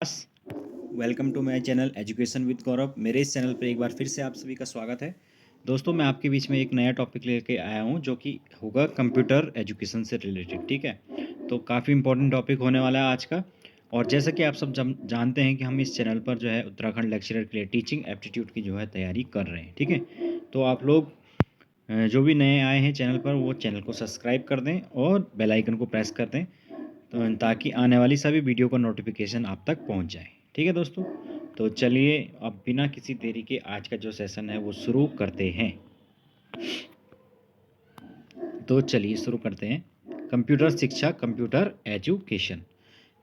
Welcome to my channel education with Gaurav. मेरे इस channel पर एक बार फिर से आप सभी का स्वागत है। दोस्तों, मैं आपके बीच में एक नया टॉपिक लेके आया हूं जो कि होगा कंप्यूटर एजुकेशन से रिलेटेड। ठीक है, तो काफ़ी इंपॉर्टेंट टॉपिक होने वाला है आज का। और जैसा कि आप सब जानते हैं कि हम इस चैनल पर जो है उत्तराखंड लेक्चरर के लिए टीचिंग एप्टीट्यूड की जो है तैयारी कर रहे हैं। ठीक है, तो आप लोग जो भी नए आए हैं चैनल पर वो चैनल को सब्सक्राइब कर दें और बेल आइकन को प्रेस कर दें, तो ताकि आने वाली सभी वीडियो का नोटिफिकेशन आप तक पहुंच जाए। ठीक है दोस्तों, तो चलिए अब बिना किसी देरी के आज का जो सेशन है वो शुरू करते हैं। तो चलिए शुरू करते हैं। कंप्यूटर शिक्षा, कंप्यूटर एजुकेशन।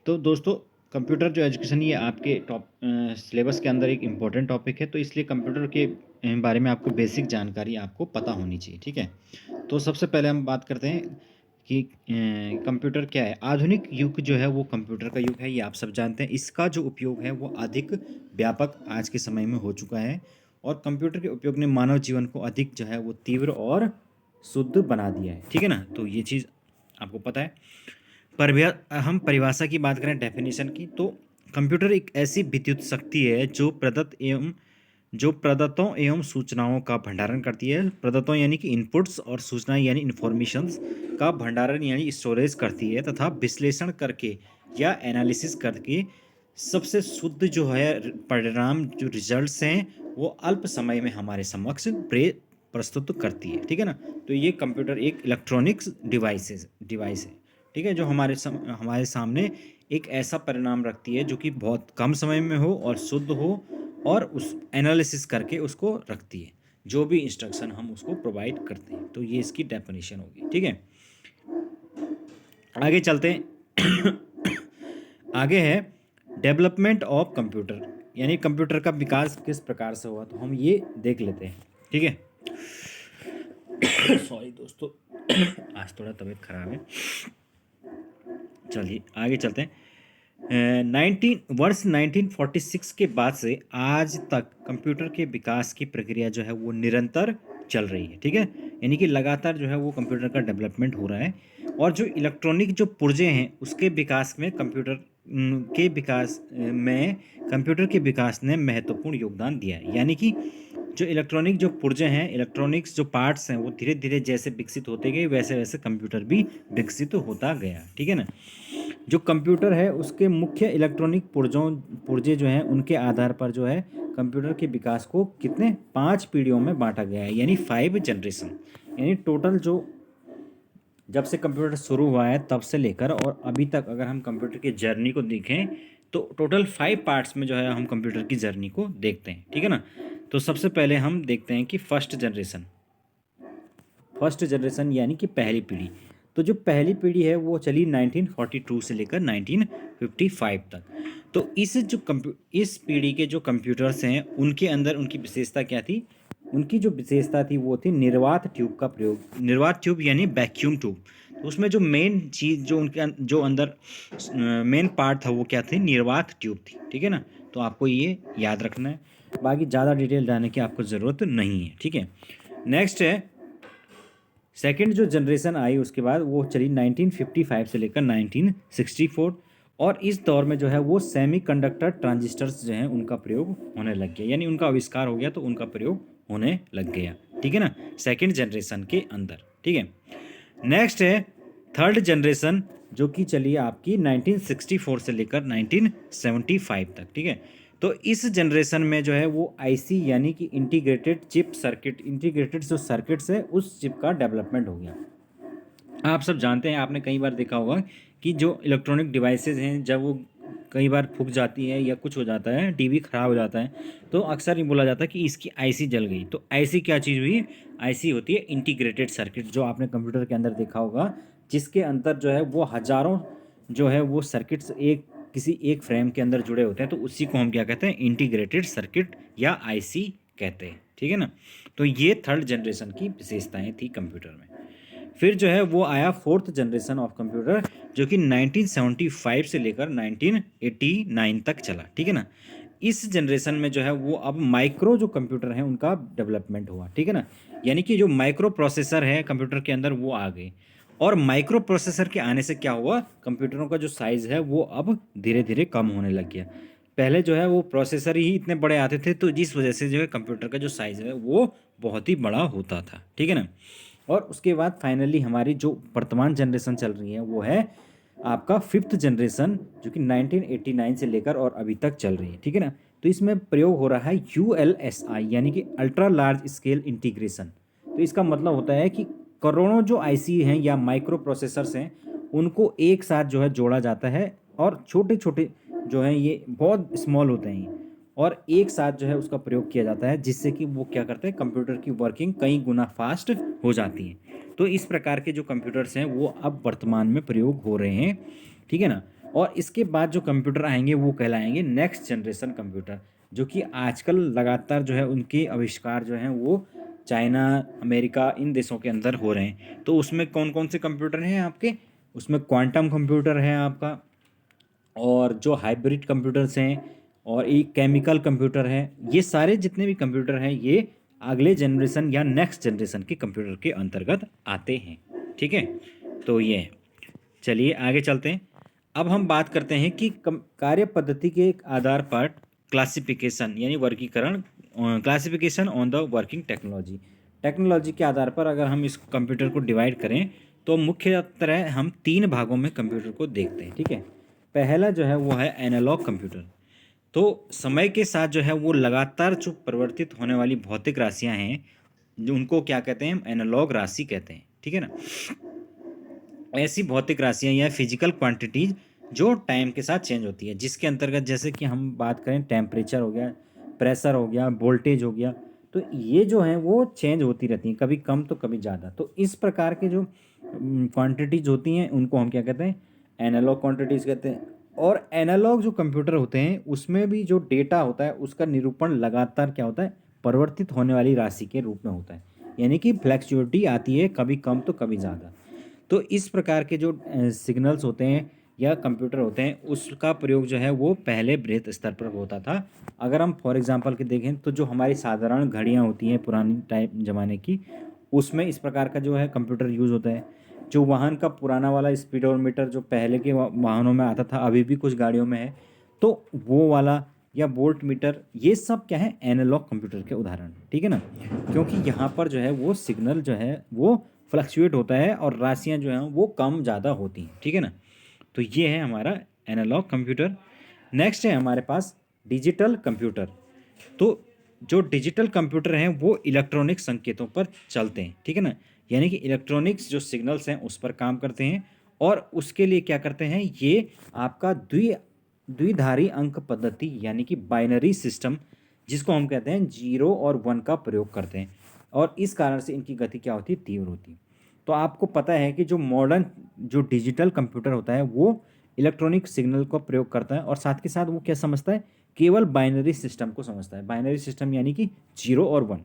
तो दोस्तों, कंप्यूटर जो एजुकेशन ये आपके सिलेबस के अंदर एक इम्पॉर्टेंट टॉपिक है, तो इसलिए कंप्यूटर के बारे में आपको बेसिक जानकारी आपको पता होनी चाहिए। ठीक है, तो सबसे पहले हम बात करते हैं कि कंप्यूटर क्या है। आधुनिक युग जो है वो कंप्यूटर का युग है, ये आप सब जानते हैं। इसका जो उपयोग है वो अधिक व्यापक आज के समय में हो चुका है, और कंप्यूटर के उपयोग ने मानव जीवन को अधिक जो है वो तीव्र और शुद्ध बना दिया है। ठीक है ना, तो ये चीज़ आपको पता है। हम परिभाषा की बात करें, डेफिनेशन की, तो कंप्यूटर एक ऐसी विद्युत शक्ति है जो प्रदत्तों एवं सूचनाओं का भंडारण करती है। प्रदत्तों यानी कि इनपुट्स, और सूचनाएं यानी इन्फॉर्मेशंस का भंडारण यानी स्टोरेज करती है, तथा विश्लेषण करके या एनालिसिस करके सबसे शुद्ध जो है परिणाम, जो रिजल्ट्स हैं, वो अल्प समय में हमारे समक्ष प्रस्तुत करती है। ठीक है ना, तो ये कंप्यूटर एक इलेक्ट्रॉनिक्स डिवाइस है। ठीक है, जो हमारे सामने एक ऐसा परिणाम रखती है जो कि बहुत कम समय में हो और शुद्ध हो, और उस एनालिसिस करके उसको रखती है, जो भी इंस्ट्रक्शन हम उसको प्रोवाइड करते हैं। तो ये इसकी डेफिनेशन होगी। ठीक है, आगे चलते हैं। आगे है डेवलपमेंट ऑफ कंप्यूटर, यानी कंप्यूटर का विकास किस प्रकार से हुआ, तो हम ये देख लेते हैं। ठीक है, सॉरी दोस्तों, आज थोड़ा तबीयत खराब है। चलिए आगे चलते हैं। 1946 के बाद से आज तक कंप्यूटर के विकास की प्रक्रिया जो है वो निरंतर चल रही है। ठीक है, यानी कि लगातार जो है वो कंप्यूटर का डेवलपमेंट हो रहा है, और जो इलेक्ट्रॉनिक जो पुर्जे हैं उसके विकास में कंप्यूटर के विकास ने महत्वपूर्ण योगदान दिया है। यानी कि जो इलेक्ट्रॉनिक जो पुर्जे हैं, इलेक्ट्रॉनिक्स जो पार्ट्स हैं, वो धीरे धीरे जैसे विकसित होते गए वैसे वैसे कंप्यूटर भी विकसित होता गया। ठीक है ना, जो कंप्यूटर है उसके मुख्य इलेक्ट्रॉनिक पुर्जे जो हैं उनके आधार पर जो है कंप्यूटर के विकास को कितने 5 पीढ़ियों में बांटा गया है, यानी 5 जनरेशन। यानी टोटल जो जब से कंप्यूटर शुरू हुआ है तब से लेकर और अभी तक अगर हम कंप्यूटर की जर्नी को देखें तो टोटल 5 पार्ट्स में जो है हम कंप्यूटर की जर्नी को देखते हैं। ठीक है ना, तो सबसे पहले हम देखते हैं कि फर्स्ट जनरेशन यानी कि पहली पीढ़ी। तो जो पहली पीढ़ी है वो चली 1942 से लेकर 1955 तक। तो इस पीढ़ी के जो कंप्यूटर्स हैं उनके अंदर उनकी विशेषता क्या थी? उनकी जो विशेषता थी वो थी निर्वात ट्यूब का प्रयोग। निर्वात ट्यूब यानी वैक्यूम ट्यूब। तो उसमें जो मेन चीज़ जो जो अंदर मेन पार्ट था वो क्या थी? निर्वात ट्यूब थी। ठीक है ना, तो आपको ये याद रखना है, बाकी ज़्यादा डिटेल जानने की आपको ज़रूरत नहीं है। ठीक है, नेक्स्ट है सेकेंड जो जनरेशन आई उसके बाद वो चली 1955 से लेकर 1964, और इस दौर में जो है वो सेमीकंडक्टर ट्रांजिस्टर्स जो हैं उनका प्रयोग होने लग गया, यानी उनका आविष्कार हो गया तो उनका प्रयोग होने लग गया। ठीक है ना, सेकेंड जनरेशन के अंदर। ठीक है, नेक्स्ट है थर्ड जनरेशन जो कि चली आपकी 1964 से लेकर 1975 तक। ठीक है, तो इस जनरेशन में जो है वो आईसी यानी कि इंटीग्रेटेड जो सर्किट्स है उस चिप का डेवलपमेंट हो गया। आप सब जानते हैं, आपने कई बार देखा होगा कि जो इलेक्ट्रॉनिक डिवाइसेस हैं जब वो कई बार फूक जाती है या कुछ हो जाता है, टीवी ख़राब हो जाता है, तो अक्सर ये बोला जाता है कि इसकी आईसी जल गई। तो आईसी क्या चीज़ हुई? आईसी होती है इंटीग्रेटेड सर्किट, जो आपने कंप्यूटर के अंदर देखा होगा, जिसके अंदर जो है वो हज़ारों जो है वो सर्किट्स किसी एक फ्रेम के अंदर जुड़े होते हैं, तो उसी को हम क्या कहते हैं? इंटीग्रेटेड सर्किट या आईसी कहते हैं। ठीक है ना, तो ये थर्ड जनरेशन की विशेषताएं थी कंप्यूटर में। फिर जो है वो आया फोर्थ जनरेशन ऑफ कंप्यूटर जो कि 1975 से लेकर 1989 तक चला। ठीक है ना, इस जनरेशन में जो है वो अब माइक्रो जो कंप्यूटर हैं उनका डेवलपमेंट हुआ। ठीक है ना, यानी कि जो माइक्रो प्रोसेसर है कंप्यूटर के अंदर वो आ गए, और माइक्रो प्रोसेसर के आने से क्या हुआ? कंप्यूटरों का जो साइज़ है वो अब धीरे धीरे कम होने लग गया। पहले जो है वो प्रोसेसर ही इतने बड़े आते थे, तो जिस वजह से जो है कंप्यूटर का जो साइज़ है वो बहुत ही बड़ा होता था, ठीक है ना। और उसके बाद फाइनली हमारी जो वर्तमान जनरेशन चल रही है वो है आपका फिफ्थ जनरेशन, जो कि 1989 से लेकर और अभी तक चल रही है, ठीक है ना। तो इसमें प्रयोग हो रहा है ULSI, यानी कि अल्ट्रा लार्ज स्केल इंटीग्रेशन। तो इसका मतलब होता है कि करोड़ों जो IC हैं या माइक्रो प्रोसेसर्स हैं उनको एक साथ जो है जोड़ा जाता है, और छोटे छोटे जो हैं ये बहुत स्मॉल होते हैं, और एक साथ जो है उसका प्रयोग किया जाता है, जिससे कि वो क्या करते हैं, कंप्यूटर की वर्किंग कई गुना फास्ट हो जाती है। तो इस प्रकार के जो कंप्यूटर्स हैं वो अब वर्तमान में प्रयोग हो रहे हैं, ठीक है ना। और इसके बाद जो कंप्यूटर आएंगे वो कहलाएंगे नेक्स्ट जनरेशन कंप्यूटर, जो कि आजकल लगातार जो है उनके आविष्कार जो हैं वो चाइना, अमेरिका, इन देशों के अंदर हो रहे हैं। तो उसमें कौन कौन से कंप्यूटर हैं आपके, उसमें क्वांटम कंप्यूटर है आपका, और जो हाइब्रिड कंप्यूटर्स हैं, और एक केमिकल कंप्यूटर है। ये सारे जितने भी कंप्यूटर हैं ये अगले जनरेशन या नेक्स्ट जनरेशन के कंप्यूटर के अंतर्गत आते हैं, ठीक है। तो ये है। चलिए आगे चलते हैं। अब हम बात करते हैं कि कार्य पद्धति के आधार पर क्लासिफिकेशन यानी वर्गीकरण, classification on the working technology. Technology के आधार पर अगर हम इस कंप्यूटर को डिवाइड करें तो मुख्य तरह हम तीन भागों में कंप्यूटर को देखते हैं, ठीक है। पहला जो है वो है एनालॉग कंप्यूटर। तो समय के साथ जो है वो लगातार जो परिवर्तित होने वाली भौतिक राशियां हैं, जो उनको क्या कहते हैं, एनालॉग राशि कहते हैं, ठीक है ना। ऐसी भौतिक राशियां या फिजिकल क्वांटिटीज जो टाइम के साथ चेंज होती है, जिसके अंतर्गत जैसे कि हम बात करें टेम्परेचर हो गया, प्रेशर हो गया, वोल्टेज हो गया, तो ये जो है वो चेंज होती रहती हैं, कभी कम तो कभी ज़्यादा। तो इस प्रकार के जो क्वांटिटीज होती हैं उनको हम क्या कहते हैं, एनालॉग क्वांटिटीज कहते हैं। और एनालॉग जो कंप्यूटर होते हैं उसमें भी जो डेटा होता है उसका निरूपण लगातार क्या होता है, परिवर्तित होने वाली राशि के रूप में होता है, यानी कि फ्लैक्चुएटी आती है, कभी कम तो कभी ज़्यादा। तो इस प्रकार के जो सिग्नल्स होते हैं या कंप्यूटर होते हैं उसका प्रयोग जो है वो पहले बृहत स्तर पर होता था। अगर हम फॉर एग्जांपल के देखें तो जो हमारी साधारण घड़ियां होती हैं पुरानी टाइप ज़माने की, उसमें इस प्रकार का जो है कंप्यूटर यूज़ होता है। जो वाहन का पुराना वाला स्पीडोमीटर जो पहले के वाहनों में आता था, अभी भी कुछ गाड़ियों में है, तो वो वाला, या वोल्ट मीटर, ये सब क्या है, एनालॉग कंप्यूटर के उदाहरण, ठीक है ना। क्योंकि यहाँ पर जो है वो सिग्नल जो है वो फ्लक्चुएट होता है और राशियाँ जो हैं वो कम ज़्यादा होती हैं, ठीक है ना। तो ये है हमारा एनालॉग कंप्यूटर। नेक्स्ट है हमारे पास डिजिटल कंप्यूटर। तो जो डिजिटल कंप्यूटर हैं वो इलेक्ट्रॉनिक संकेतों पर चलते हैं, ठीक है ना। यानी कि इलेक्ट्रॉनिक्स जो सिग्नल्स हैं उस पर काम करते हैं, और उसके लिए क्या करते हैं, ये आपका द्विधारी अंक पद्धति यानी कि बाइनरी सिस्टम, जिसको हम कहते हैं 0 और 1 का प्रयोग करते हैं, और इस कारण से इनकी गति क्या होती है, तीव्र होती है। तो आपको पता है कि जो मॉडर्न जो डिजिटल कंप्यूटर होता है वो इलेक्ट्रॉनिक सिग्नल को प्रयोग करता है, और साथ के साथ वो क्या समझता है, केवल बाइनरी सिस्टम को समझता है। बाइनरी सिस्टम यानी कि 0 और 1।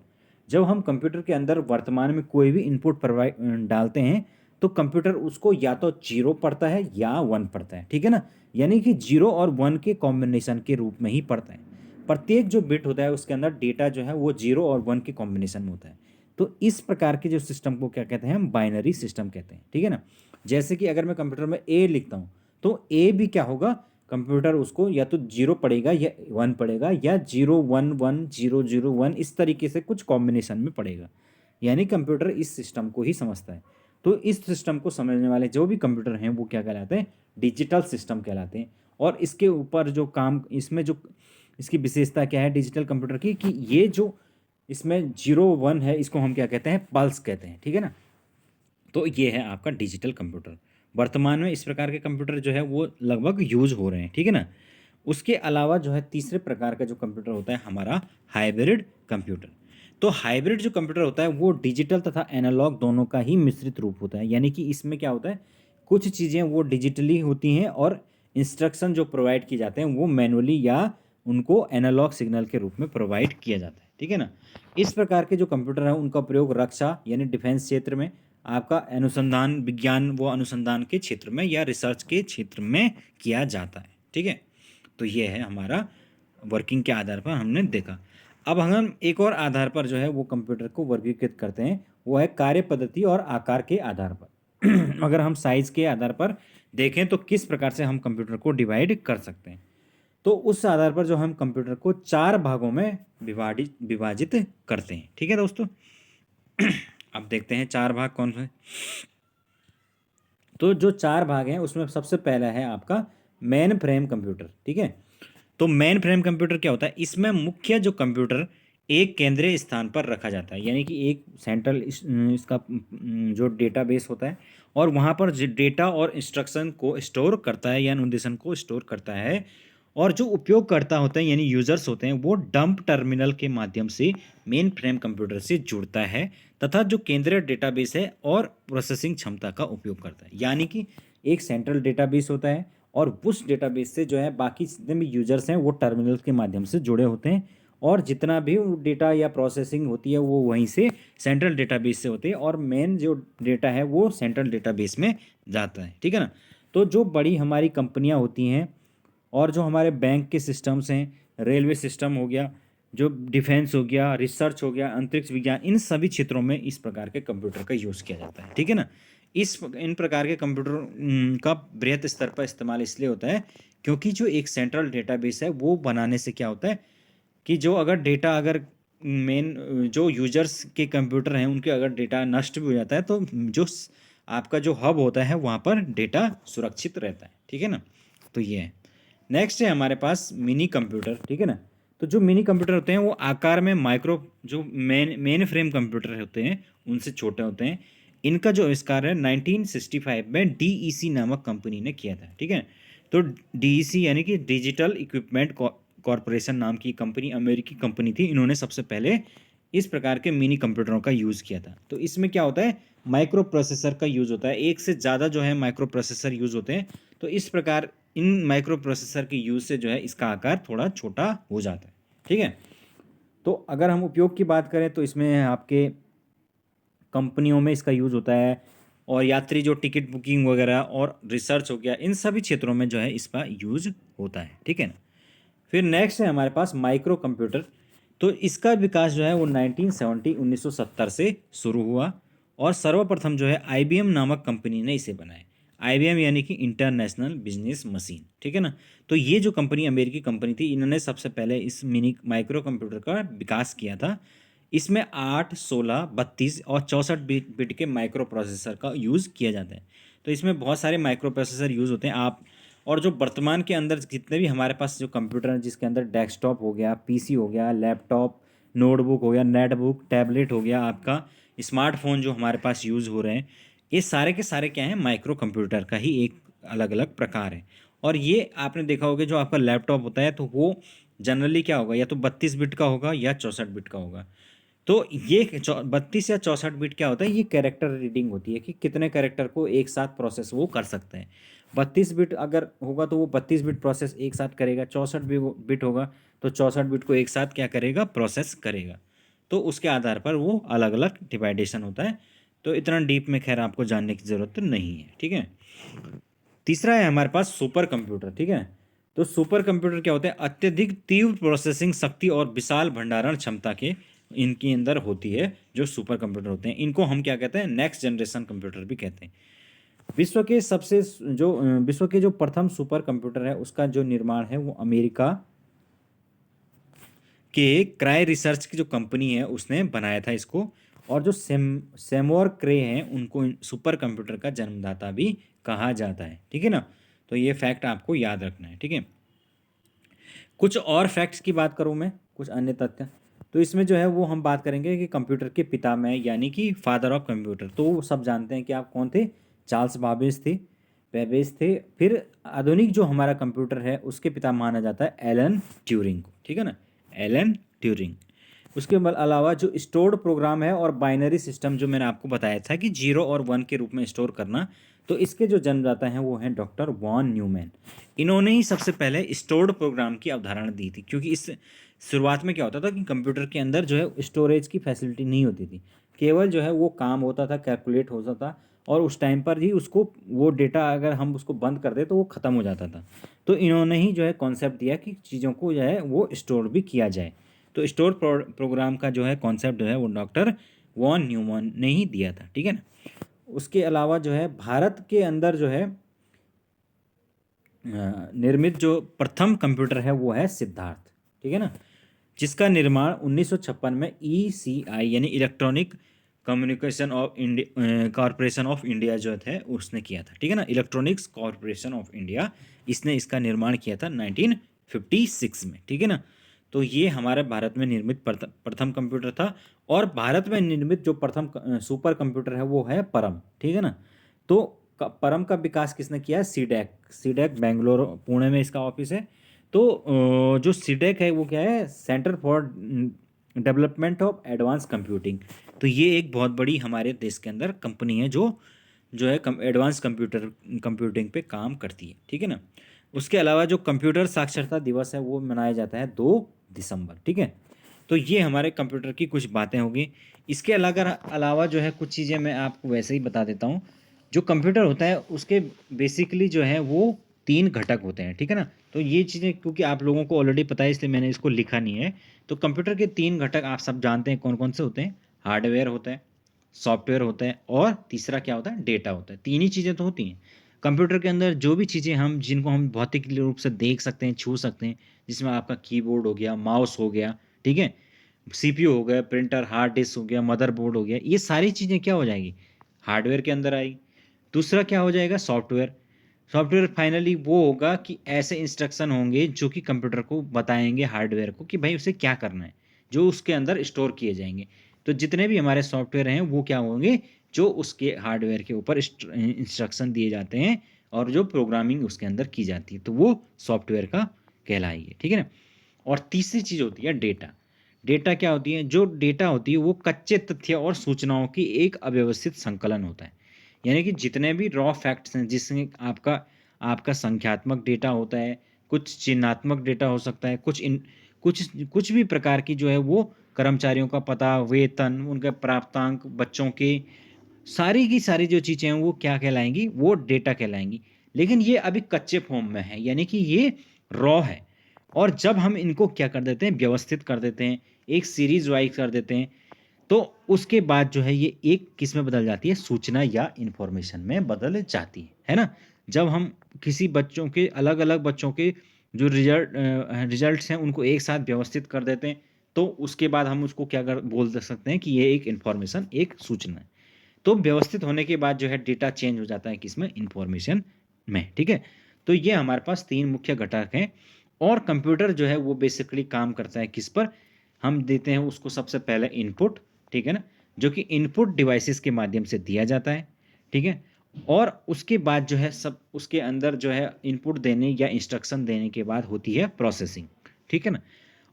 जब हम कंप्यूटर के अंदर वर्तमान में कोई भी इनपुट प्रोवाइड डालते हैं तो कंप्यूटर उसको या तो 0 पढ़ता है या 1 पढ़ता है, ठीक है ना। यानी कि 0 और 1 के कॉम्बिनेशन के रूप में ही पढ़ता है। प्रत्येक जो बिट होता है उसके अंदर डेटा जो है वो 0 और 1 के कॉम्बिनेशन में होता है। तो इस प्रकार के जो सिस्टम को क्या कहते हैं, हम बाइनरी सिस्टम कहते हैं, ठीक है ना। जैसे कि अगर मैं कंप्यूटर में ए लिखता हूँ तो ए भी क्या होगा, कंप्यूटर उसको या तो 0 पढ़ेगा या 1 पढ़ेगा, या 0 1 1 0 0 1 इस तरीके से कुछ कॉम्बिनेशन में पढ़ेगा। यानी कंप्यूटर इस सिस्टम को ही समझता है। तो इस सिस्टम को समझने वाले जो भी कंप्यूटर हैं वो क्या कहलाते हैं, डिजिटल सिस्टम कहलाते हैं। और इसके ऊपर जो काम, इसमें जो इसकी विशेषता क्या है डिजिटल कंप्यूटर की, कि ये जो इसमें 0 1 है इसको हम क्या कहते हैं, पल्स कहते हैं, ठीक है ना। तो ये है आपका डिजिटल कंप्यूटर। वर्तमान में इस प्रकार के कंप्यूटर जो है वो लगभग यूज हो रहे हैं, ठीक है ना। उसके अलावा जो है तीसरे प्रकार का जो कंप्यूटर होता है हमारा हाइब्रिड कंप्यूटर। तो हाइब्रिड जो कंप्यूटर होता है वो डिजिटल तथा एनालॉग दोनों का ही मिश्रित रूप होता है। यानी कि इसमें क्या होता है, कुछ चीज़ें वो डिजिटली होती हैं और इंस्ट्रक्शन जो प्रोवाइड किए जाते हैं वो मैनुअली या उनको एनालॉग सिग्नल के रूप में प्रोवाइड किया जाता है, ठीक है ना। इस प्रकार के जो कंप्यूटर हैं उनका प्रयोग रक्षा यानी डिफेंस क्षेत्र में, आपका अनुसंधान विज्ञान व अनुसंधान के क्षेत्र में या रिसर्च के क्षेत्र में किया जाता है, ठीक है। तो ये है हमारा वर्किंग के आधार पर हमने देखा। अब हम एक और आधार पर जो है वो कंप्यूटर को वर्गीकृत करते हैं, वो है कार्य पद्धति और आकार के आधार पर। अगर हम साइज के आधार पर देखें तो किस प्रकार से हम कंप्यूटर को डिवाइड कर सकते हैं। तो उस आधार पर जो हम कंप्यूटर को 4 भागों में विभाजित करते हैं। ठीक है दोस्तों। अब देखते हैं 4 भाग कौन से। तो जो 4 भाग हैं उसमें सबसे पहला है आपका मेन फ्रेम कंप्यूटर। ठीक है। तो मेन फ्रेम कंप्यूटर क्या होता है, इसमें मुख्य जो कंप्यूटर एक केंद्रीय स्थान पर रखा जाता है, यानी कि एक सेंट्रल इसका जो डेटाबेस होता है और वहाँ पर डेटा और इंस्ट्रक्शन को स्टोर करता है या निर्देशन को स्टोर करता है। और जो उपयोगकर्ता होते हैं यानी यूजर्स होते हैं वो डंप टर्मिनल के माध्यम से मेन फ्रेम कंप्यूटर से जुड़ता है तथा जो केंद्रीय डेटाबेस है और प्रोसेसिंग क्षमता का उपयोग करता है। यानी कि एक सेंट्रल डेटाबेस होता है और उस डेटाबेस से जो है बाकी जितने भी यूजर्स हैं वो टर्मिनल के माध्यम से जुड़े होते हैं और जितना भी डेटा या प्रोसेसिंग होती है वो वहीं से सेंट्रल डेटाबेस से होती है और मेन जो डेटा है वो सेंट्रल डेटाबेस में जाता है। ठीक है ना। तो जो बड़ी हमारी कंपनियां होती हैं और जो हमारे बैंक के सिस्टम्स हैं, रेलवे सिस्टम हो गया, जो डिफेंस हो गया, रिसर्च हो गया, अंतरिक्ष विज्ञान, इन सभी क्षेत्रों में इस प्रकार के कंप्यूटर का यूज़ किया जाता है। ठीक है ना। इन प्रकार के कंप्यूटर का बृहत स्तर पर इस्तेमाल इसलिए होता है क्योंकि जो एक सेंट्रल डेटाबेस है वो बनाने से क्या होता है कि जो अगर डेटा अगर मेन जो यूजर्स के कंप्यूटर हैं उनके अगर डेटा नष्ट भी हो जाता है तो जो आपका जो हब होता है वहाँ पर डेटा सुरक्षित रहता है। ठीक है ना। तो ये है। नेक्स्ट है हमारे पास मिनी कंप्यूटर। ठीक है ना। तो जो मिनी कंप्यूटर होते हैं वो आकार में माइक्रो जो मेन फ्रेम कंप्यूटर होते हैं उनसे छोटे होते हैं। इनका जो आविष्कार है 1965 में डीईसी नामक कंपनी ने किया था। ठीक है। तो डीईसी यानी कि डिजिटल इक्विपमेंट कॉरपोरेशन नाम की कंपनी अमेरिकी कंपनी थी। इन्होंने सबसे पहले इस प्रकार के मिनी कंप्यूटरों का यूज़ किया था। तो इसमें क्या होता है, माइक्रो प्रोसेसर का यूज़ होता है, एक से ज़्यादा जो है माइक्रो प्रोसेसर यूज़ होते हैं। तो इस प्रकार इन माइक्रो प्रोसेसर के यूज़ से जो है इसका आकार थोड़ा छोटा हो जाता है। ठीक है। तो अगर हम उपयोग की बात करें तो इसमें आपके कंपनियों में इसका यूज़ होता है और यात्री जो टिकट बुकिंग वगैरह और रिसर्च हो गया इन सभी क्षेत्रों में जो है इसका यूज़ होता है। ठीक है ना। फिर नेक्स्ट है हमारे पास माइक्रो कंप्यूटर। तो इसका विकास जो है वो 1970 से शुरू हुआ और सर्वप्रथम जो है आईबीएम नामक कंपनी ने इसे बनाया। आईबीएम यानी कि इंटरनेशनल बिजनेस मशीन। ठीक है ना। तो ये जो कंपनी अमेरिकी कंपनी थी इन्होंने सबसे पहले इस मिनी माइक्रो कंप्यूटर का विकास किया था। इसमें 8, 16, 32 और 64 बिट के माइक्रो प्रोसेसर का यूज़ किया जाता है। तो इसमें बहुत सारे माइक्रो प्रोसेसर यूज़ होते हैं। आप और जो वर्तमान के अंदर जितने भी हमारे पास जो कंप्यूटर हैं जिसके अंदर डेस्कटॉप हो गया, पीसी हो गया, लैपटॉप, नोटबुक हो गया, नेटबुक, टैबलेट हो गया, आपका स्मार्टफोन जो हमारे पास यूज़ हो रहे हैं, ये सारे के सारे क्या हैं, माइक्रो कंप्यूटर का ही एक अलग अलग प्रकार है। और ये आपने देखा होगा जो आपका लैपटॉप होता है तो वो जनरली क्या होगा, या तो 32 बिट का होगा या 64 बिट का होगा। तो ये 32 या 64 बिट क्या होता है, ये कैरेक्टर रीडिंग होती है कि कितने कैरेक्टर को एक साथ प्रोसेस वो कर सकते हैं। 32 बिट अगर होगा तो वो 32 बिट प्रोसेस एक साथ करेगा, 64 बिट होगा तो 64 बिट को एक साथ क्या करेगा, प्रोसेस करेगा। तो उसके आधार पर वो अलग अलग डिवाइडेशन होता है। तो इतना डीप में खैर आपको जानने की ज़रूरत नहीं है। ठीक है। तीसरा है हमारे पास सुपर कंप्यूटर। ठीक है। तो सुपर कंप्यूटर क्या होते हैं, अत्यधिक तीव्र प्रोसेसिंग शक्ति और विशाल भंडारण क्षमता के इनके अंदर होती है। जो सुपर कंप्यूटर होते हैं इनको हम क्या कहते हैं, नेक्स्ट जनरेशन कंप्यूटर भी कहते हैं। विश्व के जो प्रथम सुपर कंप्यूटर है उसका जो निर्माण है वो अमेरिका के क्राई रिसर्च की जो कंपनी है उसने बनाया था इसको। और जो सेमोर क्रे हैं उनको सुपर कंप्यूटर का जन्मदाता भी कहा जाता है। ठीक है ना। तो ये फैक्ट आपको याद रखना है। ठीक है। कुछ और फैक्ट्स की बात करूँ मैं, कुछ अन्य तथ्य, तो इसमें जो है वो हम बात करेंगे कि कंप्यूटर के पिता में यानी कि फादर ऑफ कंप्यूटर, तो वो सब जानते हैं कि आप कौन थे, चार्ल्स बेबेज थे। फिर आधुनिक जो हमारा कंप्यूटर है उसके पिता माना जाता है एलन ट्यूरिंग को। ठीक है ना, एलन ट्यूरिंग। उसके अलावा जो स्टोर्ड प्रोग्राम है और बाइनरी सिस्टम जो मैंने आपको बताया था कि 0 और 1 के रूप में स्टोर करना, तो इसके जो जन्मदाता हैं वो हैं डॉक्टर वॉन न्यूमैन। इन्होंने ही सबसे पहले स्टोर्ड प्रोग्राम की अवधारणा दी थी, क्योंकि इस शुरुआत में क्या होता था कि कंप्यूटर के अंदर जो है स्टोरेज की फैसिलिटी नहीं होती थी, केवल जो है वो काम होता था, कैलकुलेट होता था और उस टाइम पर ही उसको वो डेटा अगर हम उसको बंद कर दे तो वो ख़त्म हो जाता था। तो इन्होंने ही जो है कॉन्सेप्ट दिया कि चीज़ों को जो है वो स्टोर भी किया जाए। तो स्टोर प्रोग्राम का जो है कॉन्सेप्ट जो है वो डॉक्टर वॉन न्यूमैन ने ही दिया था। ठीक है ना। उसके अलावा जो है भारत के अंदर जो है निर्मित जो प्रथम कंप्यूटर है वो है सिद्धार्थ, ठीक है ना, जिसका निर्माण 1956 में ECI यानी electronic communication of India corporation of India जो थे उसने किया था, ठीक है ना, इलेक्ट्रॉनिक्स कॉरपोरेशन ऑफ इंडिया, इसने इसका निर्माण किया था 1956 में, ठीक है ना। तो ये हमारे भारत में निर्मित प्रथम कंप्यूटर था। और भारत में निर्मित जो प्रथम सुपर कंप्यूटर है वो है परम, ठीक है ना। तो परम का विकास किसने किया है? सीडैक, सीडैक बेंगलोर पुणे में इसका ऑफिस है। तो जो सीडैक है वो क्या है? Centre for development of advance computing. तो ये एक बहुत बड़ी हमारे देश के अंदर कंपनी है जो जो है एडवांस कंप्यूटिंग पे काम करती है, ठीक है ना। उसके अलावा जो कंप्यूटर साक्षरता दिवस है वो मनाया जाता है 2 दिसंबर, ठीक है। तो ये हमारे कंप्यूटर की कुछ बातें होगी। इसके अलावा जो है कुछ चीज़ें मैं आपको वैसे ही बता देता हूँ। जो कंप्यूटर होता है उसके बेसिकली जो है वो 3 घटक होते हैं, ठीक है ना। तो ये चीज़ें क्योंकि आप लोगों को ऑलरेडी पता है इसलिए मैंने इसको लिखा नहीं है। तो कंप्यूटर के 3 घटक आप सब जानते हैं कौन कौन से होते हैं। हार्डवेयर होता है, सॉफ्टवेयर होता है, और तीसरा क्या होता है? डेटा होता है। 3 ही चीज़ें तो होती हैं कंप्यूटर के अंदर। जो भी चीज़ें हम जिनको हम भौतिक रूप से देख सकते हैं, छू सकते हैं, जिसमें आपका कीबोर्ड हो गया, माउस हो गया, ठीक है, CPU हो गया, प्रिंटर, हार्ड डिस्क हो गया, मदरबोर्ड हो गया, ये सारी चीज़ें क्या हो जाएंगी? हार्डवेयर के अंदर आएगी। दूसरा क्या हो जाएगा? सॉफ्टवेयर। सॉफ्टवेयर फाइनली वो होगा कि ऐसे इंस्ट्रक्शन होंगे जो कि कंप्यूटर को बताएंगे हार्डवेयर को कि भाई उसे क्या करना है, जो उसके अंदर स्टोर किए जाएंगे। तो जितने भी हमारे सॉफ्टवेयर हैं वो क्या होंगे? जो उसके हार्डवेयर के ऊपर इंस्ट्रक्शन दिए जाते हैं और जो प्रोग्रामिंग उसके अंदर की जाती है, तो वो सॉफ्टवेयर का कहलाएगी, ठीक है ना। और तीसरी चीज़ होती है डेटा। डेटा क्या होती है? जो डेटा होती है वो कच्चे तथ्य और सूचनाओं की एक अव्यवस्थित संकलन होता है। यानी कि जितने भी रॉ फैक्ट्स हैं, जिसमें आपका आपका संख्यात्मक डेटा होता है, कुछ चिन्हात्मक डेटा हो सकता है, कुछ भी प्रकार की जो है वो कर्मचारियों का पता, वेतन, उनके प्राप्तांक, बच्चों के सारी की सारी जो चीज़ें हैं वो क्या कहलाएंगी? वो डेटा कहलाएंगी। लेकिन ये अभी कच्चे फॉर्म में है, यानी कि ये रॉ है। और जब हम इनको क्या कर देते हैं? व्यवस्थित कर देते हैं, एक सीरीज वाइज कर देते हैं, तो उसके बाद जो है ये एक किस में बदल जाती है? सूचना या इंफॉर्मेशन में बदल जाती है ना। जब हम किसी बच्चों के अलग-अलग बच्चों के जो रिजल्ट्स हैं उनको एक साथ व्यवस्थित कर देते हैं, तो उसके बाद हम उसको क्या कर बोल सकते हैं कि ये एक इंफॉर्मेशन, एक सूचना है। तो व्यवस्थित होने के बाद जो है डेटा चेंज हो जाता है किसमें? इंफॉर्मेशन में, ठीक है। तो ये हमारे पास 3 मुख्य घटक हैं। और कंप्यूटर जो है वो बेसिकली काम करता है किस पर? हम देते हैं उसको सबसे पहले इनपुट, ठीक है ना, जो कि इनपुट डिवाइसेस के माध्यम से दिया जाता है, ठीक है। और उसके बाद जो है सब उसके अंदर जो है इनपुट देने या इंस्ट्रक्शन देने के बाद होती है प्रोसेसिंग, ठीक है ना।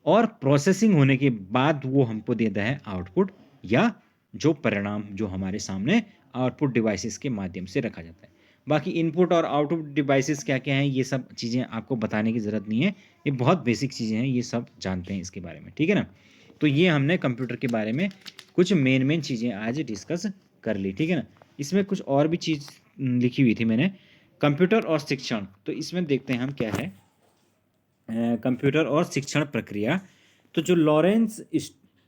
और प्रोसेसिंग होने के बाद वो हमको देता है आउटपुट, या जो परिणाम जो हमारे सामने आउटपुट डिवाइसेस के माध्यम से रखा जाता है। बाकी इनपुट और आउटपुट डिवाइसेस क्या क्या हैं ये सब चीज़ें आपको बताने की ज़रूरत नहीं है, ये बहुत बेसिक चीज़ें हैं, ये सब जानते हैं इसके बारे में, ठीक है ना। तो ये हमने कंप्यूटर के बारे में कुछ मेन चीज़ें आज डिस्कस कर ली, ठीक है ना। इसमें कुछ और भी चीज़ लिखी हुई थी मैंने, कंप्यूटर और शिक्षण। तो इसमें देखते हैं हम क्या है कंप्यूटर और शिक्षण प्रक्रिया। तो जो लॉरेंस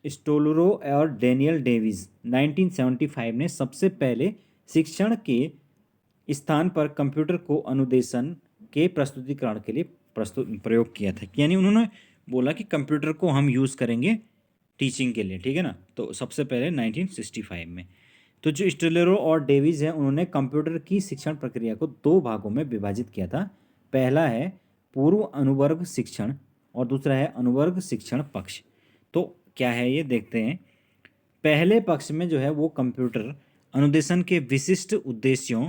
स्टोलरो और डेनियल डेविस 1975 ने सबसे पहले शिक्षण के स्थान पर कंप्यूटर को अनुदेशन के प्रस्तुतिकरण के लिए प्रयोग किया था। यानी उन्होंने बोला कि कंप्यूटर को हम यूज़ करेंगे टीचिंग के लिए, ठीक है ना। तो सबसे पहले 1965 में। तो जो स्टेलरो और डेविस हैं उन्होंने कंप्यूटर की शिक्षण प्रक्रिया को 2 भागों में विभाजित किया था। पहला है पूर्व अनुवर्ग शिक्षण और दूसरा है अनुवर्ग शिक्षण पक्ष। तो क्या है ये देखते हैं। पहले पक्ष में जो है वो कंप्यूटर अनुदेशन के विशिष्ट उद्देश्यों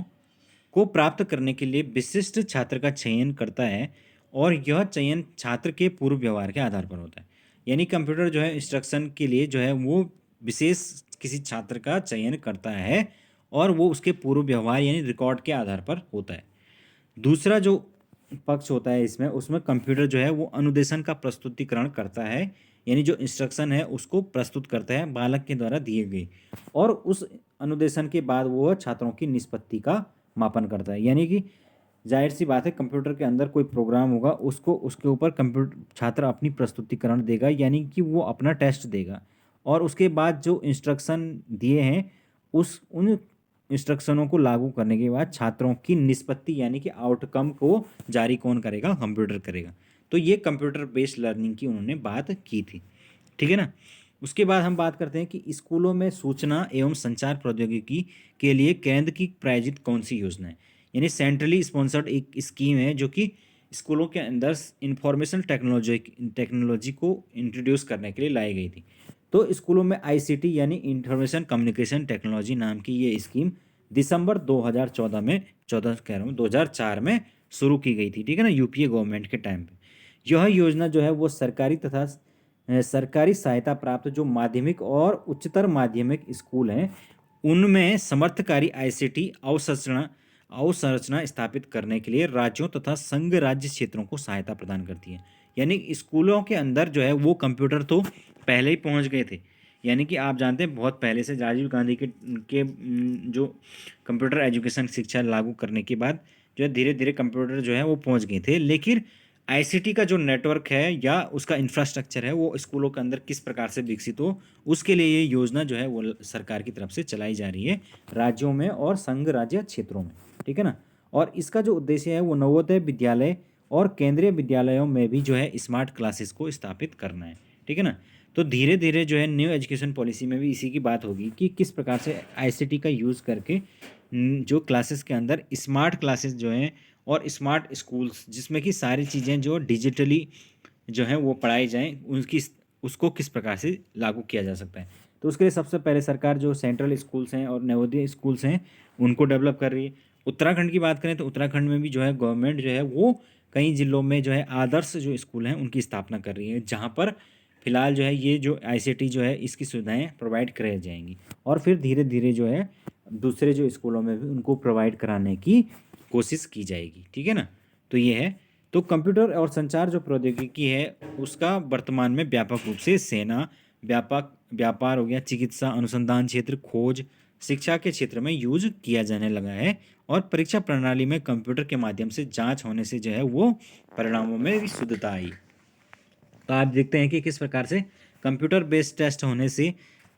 को प्राप्त करने के लिए विशिष्ट छात्र का चयन करता है, और यह चयन छात्र के पूर्व व्यवहार के आधार पर होता है। यानी कंप्यूटर जो है इंस्ट्रक्शन के लिए जो है वो विशेष किसी छात्र का चयन करता है और वो उसके पूर्व व्यवहार यानी रिकॉर्ड के आधार पर होता है। दूसरा जो पक्ष होता है इसमें, उसमें कंप्यूटर जो है वो अनुदेशन का प्रस्तुतिकरण करता है, यानी जो इंस्ट्रक्शन है उसको प्रस्तुत करता है बालक के द्वारा दिए गए, और उस अनुदेशन के बाद वो छात्रों की निष्पत्ति का मापन करता है। यानी कि जाहिर सी बात है कंप्यूटर के अंदर कोई प्रोग्राम होगा उसको उसके ऊपर कंप्यूटर छात्र अपनी प्रस्तुतिकरण देगा, यानी कि वो अपना टेस्ट देगा, और उसके बाद जो इंस्ट्रक्शन दिए हैं उन इंस्ट्रक्शनों को लागू करने के बाद छात्रों की निष्पत्ति यानी कि आउटकम को जारी कौन करेगा? कंप्यूटर करेगा। तो ये कंप्यूटर बेस्ड लर्निंग की उन्होंने बात की थी, ठीक है ना। उसके बाद हम बात करते हैं कि स्कूलों में सूचना एवं संचार प्रौद्योगिकी के लिए केंद्र की प्रायोजित कौन सी योजना है? यानी सेंट्रली स्पॉन्सर्ड एक स्कीम है जो कि स्कूलों के अंदर इंफॉर्मेशन टेक्नोलॉजी को इंट्रोड्यूस करने के लिए लाई गई थी। तो स्कूलों में आईसीटी यानी इंफॉर्मेशन कम्युनिकेशन टेक्नोलॉजी नाम की ये स्कीम दिसंबर 2014 में 14 कह रहा हूँ 2004 में शुरू की गई थी, ठीक है ना, यूपीए गवर्नमेंट के टाइम पे। यह योजना जो है वो सरकारी तथा सरकारी सहायता प्राप्त जो माध्यमिक और उच्चतर माध्यमिक स्कूल हैं उनमें समर्थकारी आईसीटी अवसंरचना स्थापित करने के लिए राज्यों तथा संघ राज्य क्षेत्रों को सहायता प्रदान करती है। यानी स्कूलों के अंदर जो है वो कंप्यूटर तो पहले ही पहुंच गए थे। यानी कि आप जानते हैं बहुत पहले से राजीव गांधी के जो कंप्यूटर एजुकेशन शिक्षा लागू करने के बाद जो है धीरे धीरे कंप्यूटर जो है वो पहुंच गए थे। लेकिन आईसीटी का जो नेटवर्क है या उसका इंफ्रास्ट्रक्चर है वो स्कूलों के अंदर किस प्रकार से विकसित हो, उसके लिए ये योजना जो है वो सरकार की तरफ से चलाई जा रही है राज्यों में और संघ राज्य क्षेत्रों में, ठीक है ना। और इसका जो उद्देश्य है वो नवोदय विद्यालय और केंद्रीय विद्यालयों में भी जो है स्मार्ट क्लासेस को स्थापित करना है, ठीक है ना। तो धीरे धीरे जो है न्यू एजुकेशन पॉलिसी में भी इसी की बात होगी कि किस प्रकार से आईसीटी का यूज़ करके जो क्लासेस के अंदर स्मार्ट क्लासेस जो हैं और स्मार्ट स्कूल्स जिसमें कि सारी चीज़ें जो डिजिटली जो हैं वो पढ़ाई जाएँ उनकी उसको किस प्रकार से लागू किया जा सकता है। तो उसके लिए सबसे पहले सरकार जो सेंट्रल स्कूल्स हैं और नवोदय स्कूल्स हैं उनको डेवलप कर रही है। उत्तराखंड की बात करें तो उत्तराखंड में भी जो है गवर्नमेंट जो है वो कई ज़िलों में जो है आदर्श जो स्कूल हैं उनकी स्थापना कर रही है, जहाँ पर फिलहाल जो है ये जो आईसीटी जो है इसकी सुविधाएं प्रोवाइड कराई जाएंगी और फिर धीरे धीरे जो है दूसरे जो स्कूलों में भी उनको प्रोवाइड कराने की कोशिश की जाएगी, ठीक है ना। तो ये है। तो कंप्यूटर और संचार जो प्रौद्योगिकी है उसका वर्तमान में व्यापक रूप से सेना, व्यापक व्यापार हो गया, चिकित्सा, अनुसंधान क्षेत्र, खोज, शिक्षा के क्षेत्र में यूज किया जाने लगा है। और परीक्षा प्रणाली में कंप्यूटर के माध्यम से जांच होने से जो है वो परिणामों में भी शुद्धता आई। तो आप देखते हैं कि किस प्रकार से कंप्यूटर बेस्ड टेस्ट होने से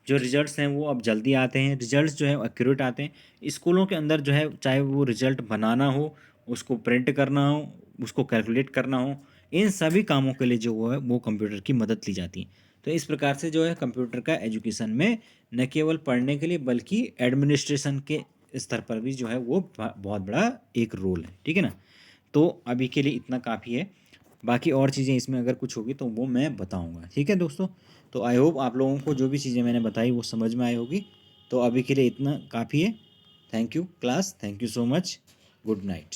जो रिजल्ट्स हैं वो अब जल्दी आते हैं, रिजल्ट्स जो है एक्यूरेट आते हैं। स्कूलों के अंदर जो है चाहे वो रिजल्ट बनाना हो, उसको प्रिंट करना हो, उसको कैलकुलेट करना हो, इन सभी कामों के लिए जो है वो कंप्यूटर की मदद ली जाती है। तो इस प्रकार से जो है कंप्यूटर का एजुकेशन में न केवल पढ़ने के लिए बल्कि एडमिनिस्ट्रेशन के स्तर पर भी जो है वो बहुत बड़ा एक रोल है, ठीक है ना। तो अभी के लिए इतना काफ़ी है, बाकी और चीज़ें इसमें अगर कुछ होगी तो वो मैं बताऊंगा, ठीक है दोस्तों। तो आई होप आप लोगों को जो भी चीज़ें मैंने बताई वो समझ में आई होगी। तो अभी के लिए इतना काफ़ी है। Thank you class, thank you so much, good night.